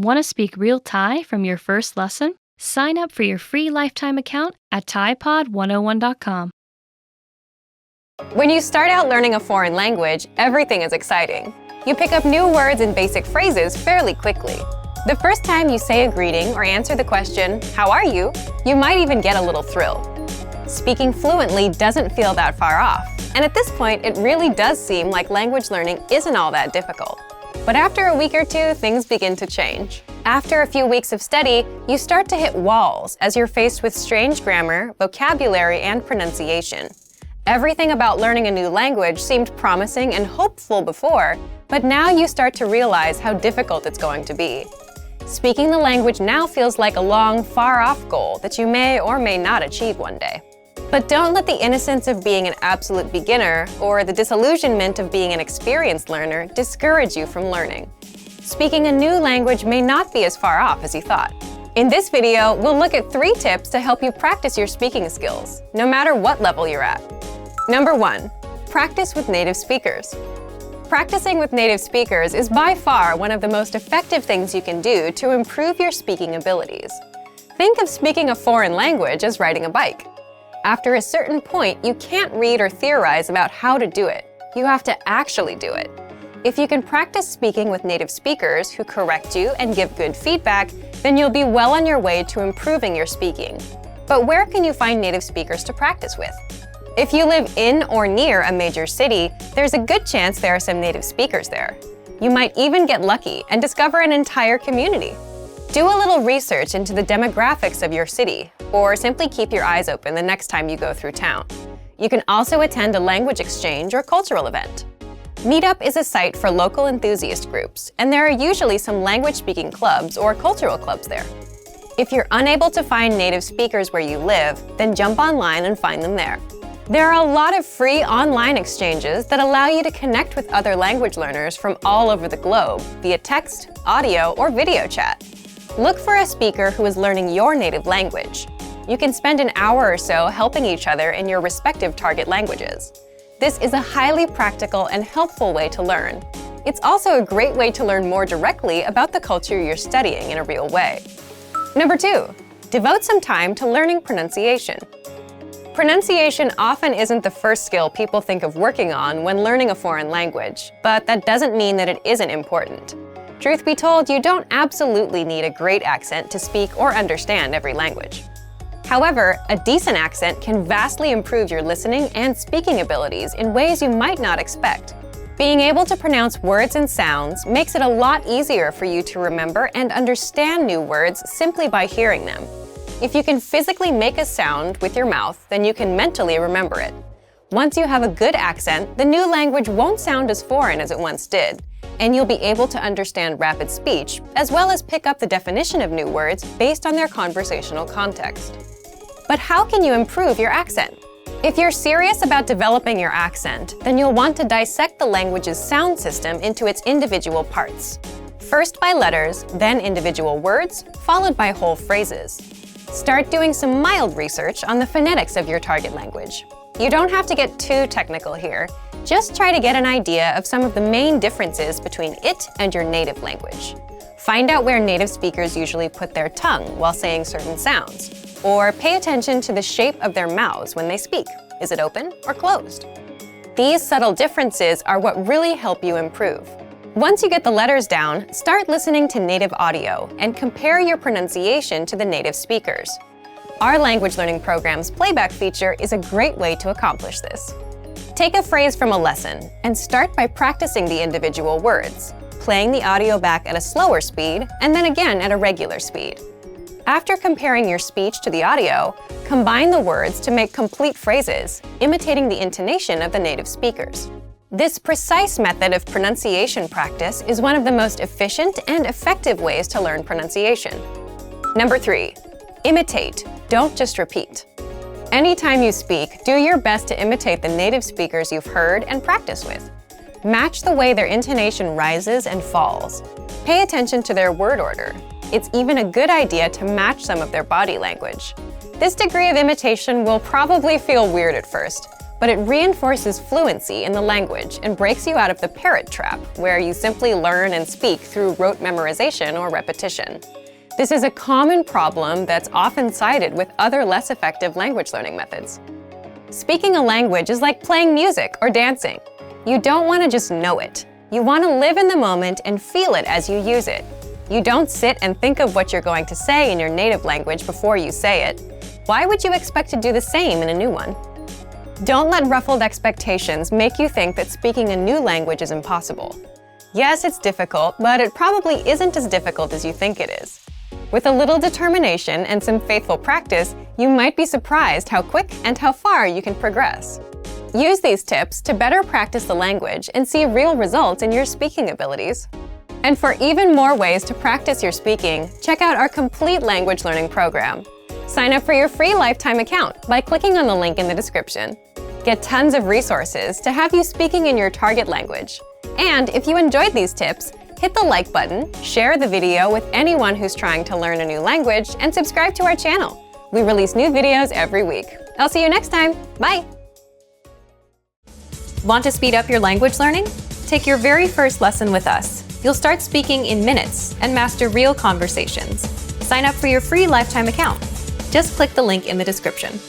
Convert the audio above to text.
Want to speak real Thai from your first lesson? Sign up for your free lifetime account at ThaiPod101.com. When you start out learning a foreign language, everything is exciting. You pick up new words and basic phrases fairly quickly. The first time you say a greeting or answer the question, "How are you?" you might even get a little thrill. Speaking fluently doesn't feel that far off, and at this point, it really does seem like language learning isn't all that difficult. But after a week or two, things begin to change. After a few weeks of study, you start to hit walls as you're faced with strange grammar, vocabulary, and pronunciation. Everything about learning a new language seemed promising and hopeful before, but now you start to realize how difficult it's going to be. Speaking the language now feels like a long, far-off goal that you may or may not achieve one day. But don't let the innocence of being an absolute beginner or the disillusionment of being an experienced learner discourage you from learning. Speaking a new language may not be as far off as you thought. In this video, we'll look at 3 tips to help you practice your speaking skills, no matter what level you're at. Number 1, practice with native speakers. Practicing with native speakers is by far one of the most effective things you can do to improve your speaking abilities. Think of speaking a foreign language as riding a bike. After a certain point, you can't read or theorize about how to do it. You have to actually do it. If you can practice speaking with native speakers who correct you and give good feedback, then you'll be well on your way to improving your speaking. But where can you find native speakers to practice with? If you live in or near a major city, there's a good chance there are some native speakers there. You might even get lucky and discover an entire community. Do a little research into the demographics of your city, or simply keep your eyes open the next time you go through town. You can also attend a language exchange or cultural event. Meetup is a site for local enthusiast groups, and there are usually some language-speaking clubs or cultural clubs there. If you're unable to find native speakers where you live, then jump online and find them there. There are a lot of free online exchanges that allow you to connect with other language learners from all over the globe via text, audio, or video chat. Look for a speaker who is learning your native language. You can spend an hour or so helping each other in your respective target languages. This is a highly practical and helpful way to learn. It's also a great way to learn more directly about the culture you're studying in a real way. Number 2, devote some time to learning pronunciation. Pronunciation often isn't the first skill people think of working on when learning a foreign language, but that doesn't mean that it isn't important. Truth be told, you don't absolutely need a great accent to speak or understand every language. However, a decent accent can vastly improve your listening and speaking abilities in ways you might not expect. Being able to pronounce words and sounds makes it a lot easier for you to remember and understand new words simply by hearing them. If you can physically make a sound with your mouth, then you can mentally remember it. Once you have a good accent, the new language won't sound as foreign as it once did, and you'll be able to understand rapid speech, as well as pick up the definition of new words based on their conversational context. But how can you improve your accent? If you're serious about developing your accent, then you'll want to dissect the language's sound system into its individual parts. First by letters, then individual words, followed by whole phrases. Start doing some mild research on the phonetics of your target language. You don't have to get too technical here. Just try to get an idea of some of the main differences between it and your native language. Find out where native speakers usually put their tongue while saying certain sounds, or pay attention to the shape of their mouths when they speak. Is it open or closed? These subtle differences are what really help you improve. Once you get the letters down, start listening to native audio and compare your pronunciation to the native speakers. Our language learning program's playback feature is a great way to accomplish this. Take a phrase from a lesson and start by practicing the individual words, playing the audio back at a slower speed and then again at a regular speed. After comparing your speech to the audio, combine the words to make complete phrases, imitating the intonation of the native speakers. This precise method of pronunciation practice is one of the most efficient and effective ways to learn pronunciation. Number 3, imitate, don't just repeat. Anytime you speak, do your best to imitate the native speakers you've heard and practice with. Match the way their intonation rises and falls. Pay attention to their word order. It's even a good idea to match some of their body language. This degree of imitation will probably feel weird at first, but it reinforces fluency in the language and breaks you out of the parrot trap, where you simply learn and speak through rote memorization or repetition. This is a common problem that's often cited with other less effective language learning methods. Speaking a language is like playing music or dancing. You don't want to just know it. You want to live in the moment and feel it as you use it. You don't sit and think of what you're going to say in your native language before you say it. Why would you expect to do the same in a new one? Don't let ruffled expectations make you think that speaking a new language is impossible. Yes, it's difficult, but it probably isn't as difficult as you think it is. With a little determination and some faithful practice, you might be surprised how quick and how far you can progress. Use these tips to better practice the language and see real results in your speaking abilities. And for even more ways to practice your speaking, check out our complete language learning program. Sign up for your free lifetime account by clicking on the link in the description. Get tons of resources to have you speaking in your target language. And if you enjoyed these tips, hit the like button, share the video with anyone who's trying to learn a new language, and subscribe to our channel. We release new videos every week. I'll see you next time. Bye! Want to speed up your language learning? Take your very first lesson with us. You'll start speaking in minutes and master real conversations. Sign up for your free lifetime account. Just click the link in the description.